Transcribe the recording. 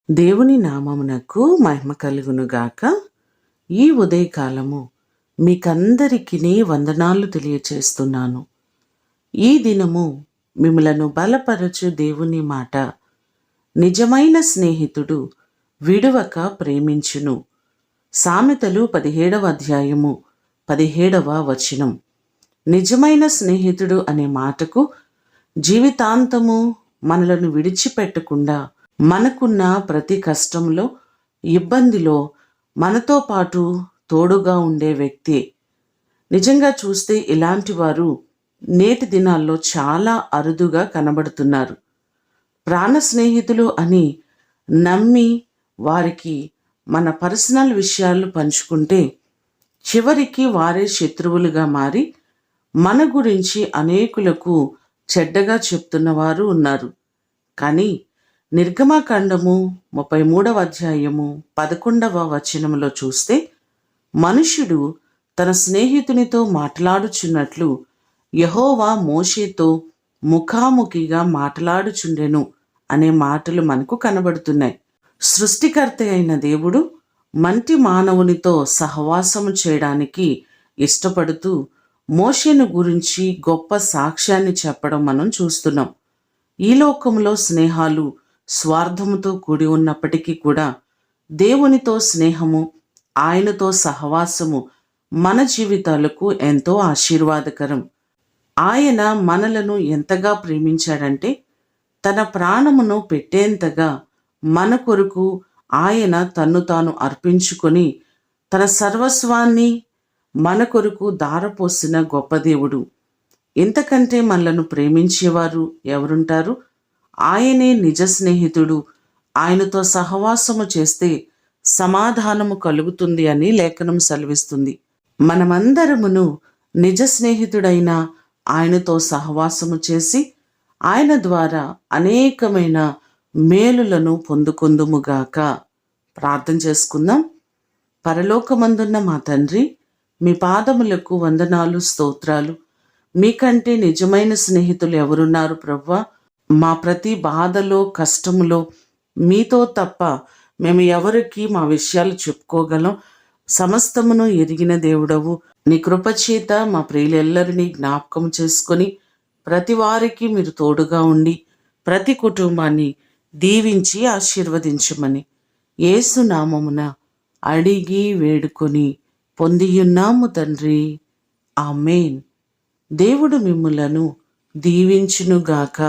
దేవుని నామమునకు మహిమ కలుగునుగాక. ఈ ఉదయకాలము మీకందరికీ వందనాలు తెలియచేస్తున్నాను. ఈ దినము మిమ్మలను బలపరచు దేవుని మాట, నిజమైన స్నేహితుడు విడువక ప్రేమించును. సామెతలు 17వ అధ్యాయము 17వ వచనం. నిజమైన స్నేహితుడు అనే మాటకు జీవితాంతము మనలను విడిచిపెట్టకుండా మనకున్న ప్రతి కష్టంలో, ఇబ్బందిలో మనతో పాటు తోడుగా ఉండే వ్యక్తి. నిజంగా చూస్తే ఇలాంటి వారు నేటి దినాల్లో చాలా అరుదుగా కనబడుతున్నారు. ప్రాణ స్నేహితులు అని నమ్మి వారికి మన పర్సనల్ విషయాలు పంచుకుంటే చివరికి వారే శత్రువులుగా మారి మన గురించి అనేకులకు చెడ్డగా చెప్తున్నవారు ఉన్నారు. కానీ నిర్గమకాండము 33వ అధ్యాయము 11వ వచనములో చూస్తే, మనుష్యుడు తన స్నేహితునితో మాట్లాడుచున్నట్లు యెహోవా మోషేతో ముఖాముఖిగా మాట్లాడుచుండెను అనే మాటలు మనకు కనబడుతున్నాయి. సృష్టికర్త అయిన దేవుడు మంటి మానవునితో సహవాసము చేయడానికి ఇష్టపడుతూ మోషేను గురించి గొప్ప సాక్ష్యాన్ని చెప్పడం మనం చూస్తున్నాం. ఈ లోకంలో స్నేహాలు స్వార్థముతో కూడి ఉన్నప్పటికీ కూడా దేవునితో స్నేహము, ఆయనతో సహవాసము మన జీవితాలకు ఎంతో ఆశీర్వాదకరం. ఆయన మనలను ఎంతగా ప్రేమించాడంటే తన ప్రాణమును పెట్టేంతగా మన కొరకు ఆయన తన్ను తాను అర్పించుకొని తన సర్వస్వాన్ని మన కొరకు ధారపోసిన గొప్ప దేవుడు. ఇంతకంటే మనలను ప్రేమించేవారు ఎవరుంటారు? ఆయనే నిజ స్నేహితుడు. ఆయనతో సహవాసము చేస్తే సమాధానము కలుగుతుంది అని లేఖనం సెలవిస్తుంది. మనమందరమును నిజ స్నేహితుడైన ఆయనతో సహవాసము చేసి ఆయన ద్వారా అనేకమైన మేలులను పొందుకొందుముగాక. ప్రార్థన చేసుకుందాం. పరలోకమందున్న మా తండ్రి, మీ పాదములకు వందనాలు, స్తోత్రాలు. మీకంటే నిజమైన స్నేహితులు ఎవరున్నారు ప్రభువా? మా ప్రతి బాధలో, కష్టములో మీతో తప్ప మేము ఎవరికి మా విషయాలు చెప్పుకోగలం? సమస్తమును ఎరిగిన దేవుడవు. నీ కృపచేత మా ప్రియులెల్లరినీ జ్ఞాపకం చేసుకొని ప్రతి వారికి మీరు తోడుగా ఉండి ప్రతి కుటుంబాన్ని దీవించి ఆశీర్వదించమని యేసు నామమున అడిగి వేడుకొని పొందియున్నాము తండ్రి. ఆమేన్. దేవుడు మిమ్ములను దీవించునుగాక.